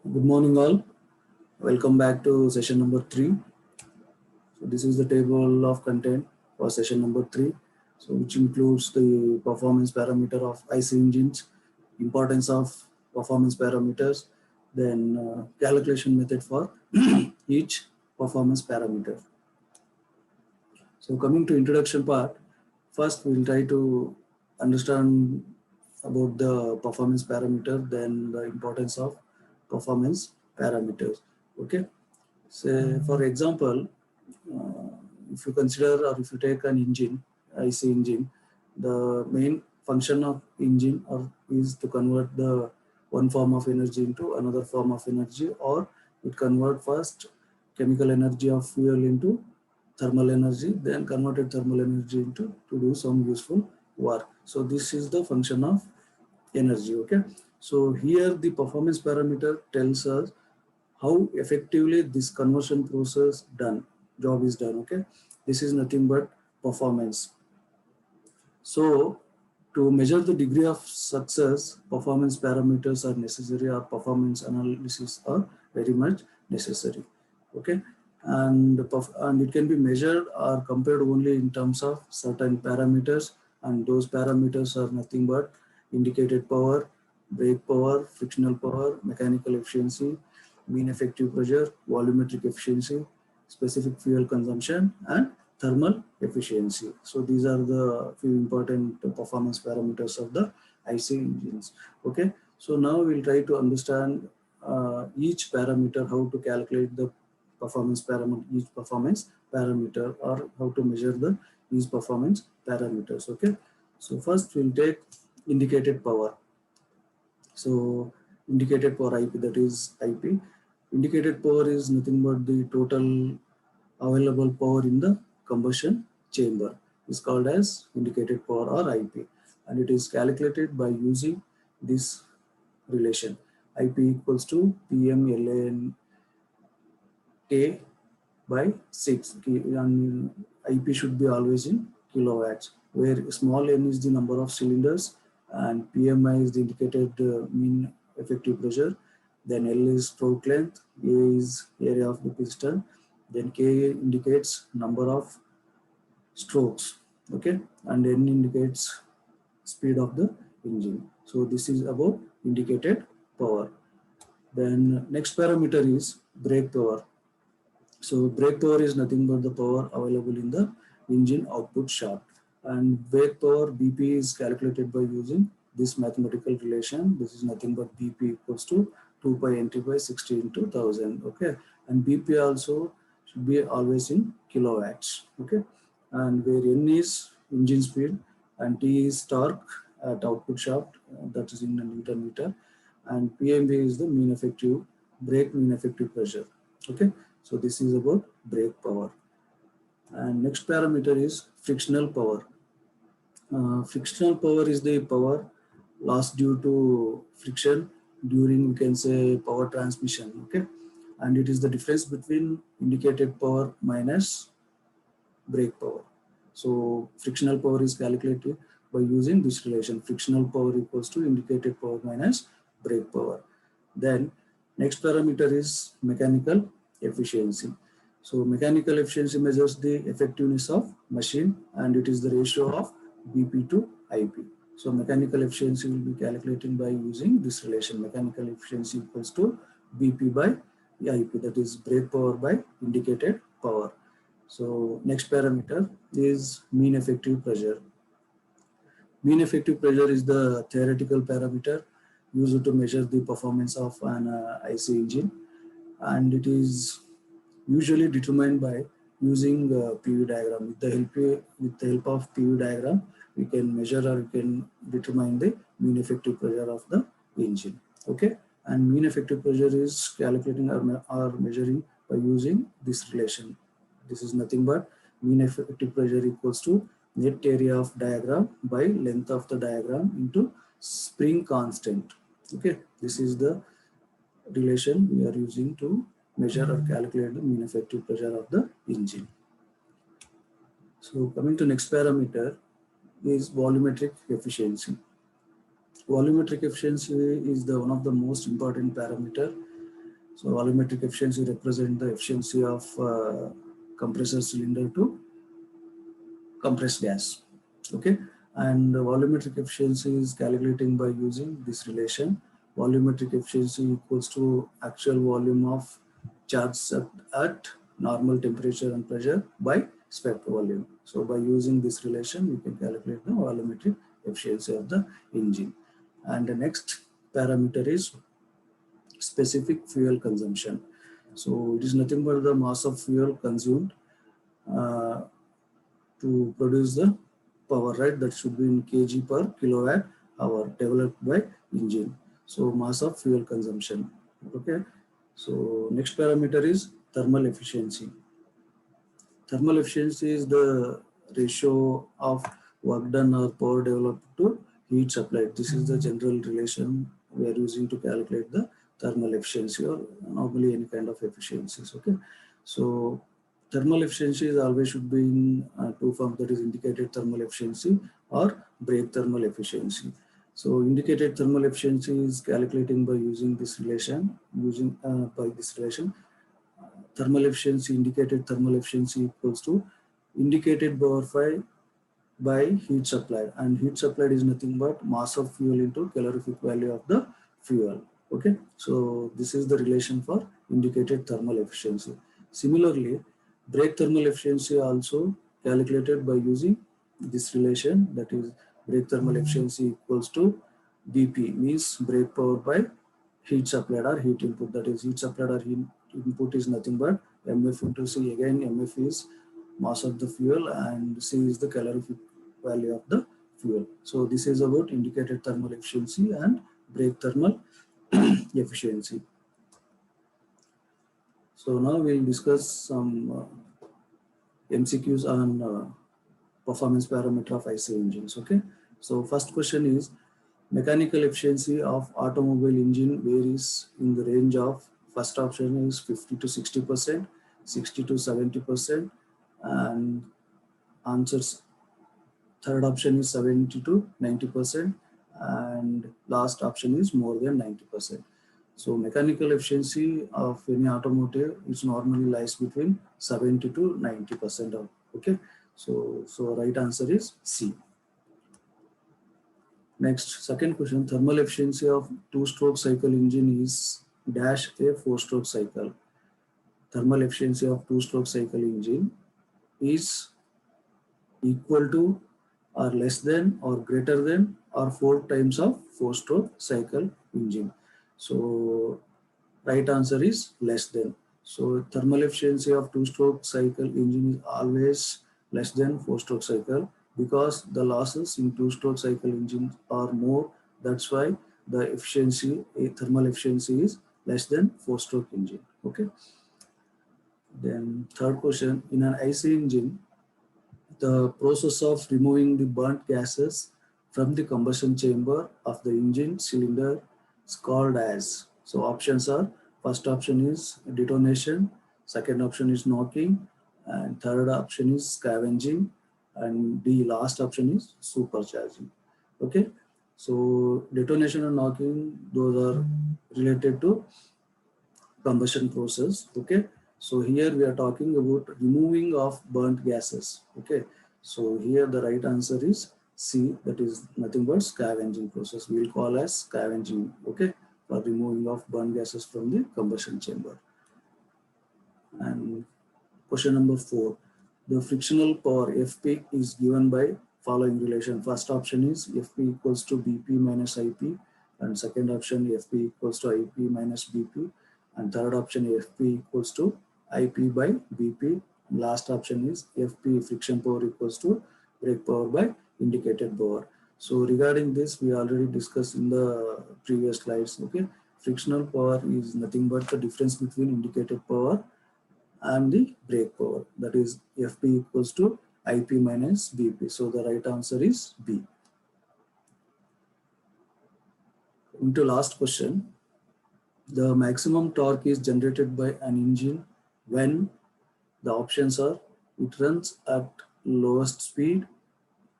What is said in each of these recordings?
Good morning, all. Welcome back to session number 3. So this is the table of content for session number 3. So which includes the performance parameter of IC engines, importance of performance parameters, then calculation method for each performance parameter. So coming to introduction part, first we'll try to understand about the performance parameter, then the importance of performance parameters. Okay. Say, for example, if you consider or if you take an engine, IC engine, the main function of engine is to convert the one form of energy into another form of energy, or it convert first chemical energy of fuel into thermal energy, then converted thermal energy into to do some useful work. So this is the function of energy. Okay. So here the performance parameter tells us how effectively this conversion process job is done. Okay, this is nothing but performance. So to measure the degree of success, performance parameters are necessary, or performance analysis are very much necessary. Okay, and it can be measured or compared only in terms of certain parameters, and those parameters are nothing but indicated power, brake power, frictional power, mechanical efficiency, mean effective pressure, volumetric efficiency, specific fuel consumption, and thermal efficiency. So these are the few important performance parameters of the IC engines. Okay, so now we'll try to understand each parameter, how to calculate the performance parameter, each performance parameter, or how to measure the each performance parameters. Okay, so first we'll take indicated power. So indicated power IP, that is IP. Indicated power is nothing but the total available power in the combustion chamber, is called as indicated power or IP, and it is calculated by using this relation. IP equals to PM ln K by 6, and IP should be always in kilowatts, where small n is the number of cylinders and PMI is the indicated mean effective pressure, then L is stroke length, A is area of the piston, then K indicates number of strokes, okay, and N indicates speed of the engine. So this is about indicated power. Then next parameter is brake power. So brake power is nothing but the power available in the engine output shaft, and brake power BP is calculated by using this mathematical relation. This is nothing but BP equals to 2 pi nt by 60 into 1000. Okay, and BP also should be always in kilowatts. Okay, and where N is engine speed and T is torque at output shaft, that is in a Newton meter, and PMV is the mean effective brake mean effective pressure. Okay, so this is about brake power. And next parameter is frictional power. Frictional power is the power lost due to friction during, we can say, power transmission. Okay, and it is the difference between indicated power minus brake power. So frictional power is calculated by using this relation. Frictional power equals to indicated power minus brake power. Then next parameter is mechanical efficiency. So mechanical efficiency measures the effectiveness of machine, and it is the ratio of BP to IP. So mechanical efficiency will be calculated by using this relation. Mechanical efficiency equals to BP by IP, that is brake power by indicated power. So next parameter is mean effective pressure. Mean effective pressure is the theoretical parameter used to measure the performance of an IC engine, and it is usually determined by using PV diagram. With the help of PV diagram, we can measure or we can determine the mean effective pressure of the engine. Okay, and mean effective pressure is calculating or measuring by using this relation. This is nothing but mean effective pressure equals to net area of diagram by length of the diagram into spring constant. Okay, this is the relation we are using to measure or calculate the mean effective pressure of the engine. So coming to next parameter is volumetric efficiency. Volumetric efficiency is one of the most important parameter So volumetric efficiency represents the efficiency of compressor cylinder to compressed gas. Okay, and volumetric efficiency is calculating by using this relation. Volumetric efficiency equals to actual volume of charge at normal temperature and pressure by swept volume. So by using this relation, we can calculate the volumetric efficiency of the engine. And the next parameter is specific fuel consumption. So it is nothing but the mass of fuel consumed uh, to produce the power, right? That should be in kg per kilowatt hour developed by engine. So mass of fuel consumption. Okay. So next parameter is thermal efficiency. Thermal efficiency is the ratio of work done or power developed to heat supplied. This is the general relation we are using to calculate the thermal efficiency or normally any kind of efficiencies. Okay. So thermal efficiency is always should be in two forms, that is indicated thermal efficiency or break thermal efficiency. So indicated thermal efficiency is calculating by using this relation, thermal efficiency, indicated thermal efficiency equals to indicated power by heat supplied, and heat supplied is nothing but mass of fuel into calorific value of the fuel. Okay, so this is the relation for indicated thermal efficiency. Similarly, break thermal efficiency also calculated by using this relation, that is break thermal efficiency equals to BP, means break power by heat supplied or heat input. That is heat supplied or heat input is nothing but MF into C. Again, MF is mass of the fuel and C is the calorific value of the fuel. So this is about indicated thermal efficiency and break thermal efficiency. So now we'll discuss some MCQs on performance parameter of IC engines. Okay. So first question is, mechanical efficiency of automobile engine varies in the range of, first option is 50 to 60%, 60 to 70%, and answers, third option is 70 to 90%, and last option is more than 90%. So mechanical efficiency of any automotive is normally lies between 70 to 90% of, okay. So right answer is C. Next, second question, thermal efficiency of two-stroke cycle engine is dash a four-stroke cycle. Thermal efficiency of two-stroke cycle engine is equal to or less than or greater than or 4 times of four-stroke cycle engine. So right answer is less than. So thermal efficiency of two-stroke cycle engine is always less than four-stroke cycle, because the losses in two-stroke cycle engines are more. That's why the efficiency, thermal efficiency is less than four-stroke engine. Okay. Then third question, in an IC engine, the process of removing the burnt gases from the combustion chamber of the engine cylinder is called as. So options are, first option is detonation, second option is knocking, and third option is scavenging, and the last option is supercharging. Okay, so detonation and knocking, those are related to combustion process. Okay, so here we are talking about removing of burnt gases. Okay, so here the right answer is C, that is nothing but scavenging process. We will call as scavenging. Okay, for removing of burnt gases from the combustion chamber. And question number 4, the frictional power FP is given by following relation. First option is FP equals to BP minus IP, and second option FP equals to IP minus BP, and third option FP equals to IP by BP. Last option is FP friction power equals to brake power by indicated power. So regarding this, we already discussed in the previous slides. Okay, frictional power is nothing but the difference between indicated power and the brake power, that is FP equals to IP minus BP. So the right answer is B. Into last question, the maximum torque is generated by an engine when the options are, it runs at lowest speed,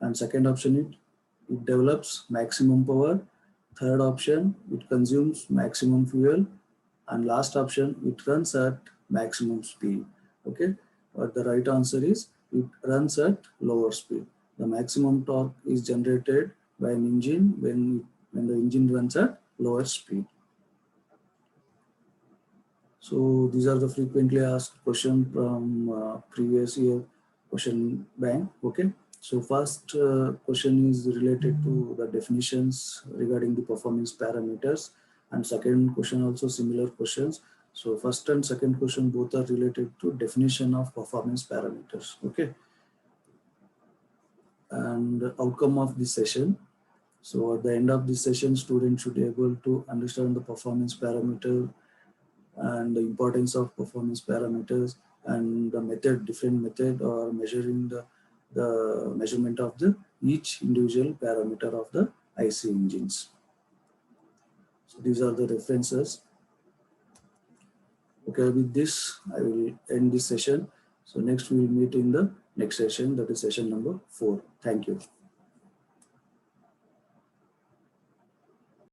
and second option it develops maximum power, third option it consumes maximum fuel, And last option, it runs at maximum speed. Okay, but the right answer is it runs at lower speed. The maximum torque is generated by an engine when the engine runs at lower speed. So these are the frequently asked questions from previous year question bank. Okay, so first question is related to the definitions regarding the performance parameters, and second question also similar questions. So first and second question both are related to definition of performance parameters. Okay, and outcome of this session. So at the end of this session, students should be able to understand the performance parameter and the importance of performance parameters and the method, different method or measuring the measurement of the each individual parameter of the IC engines. So these are the references. Okay, with this, I will end this session. So next we will meet in the next session, that is session number 4. Thank you.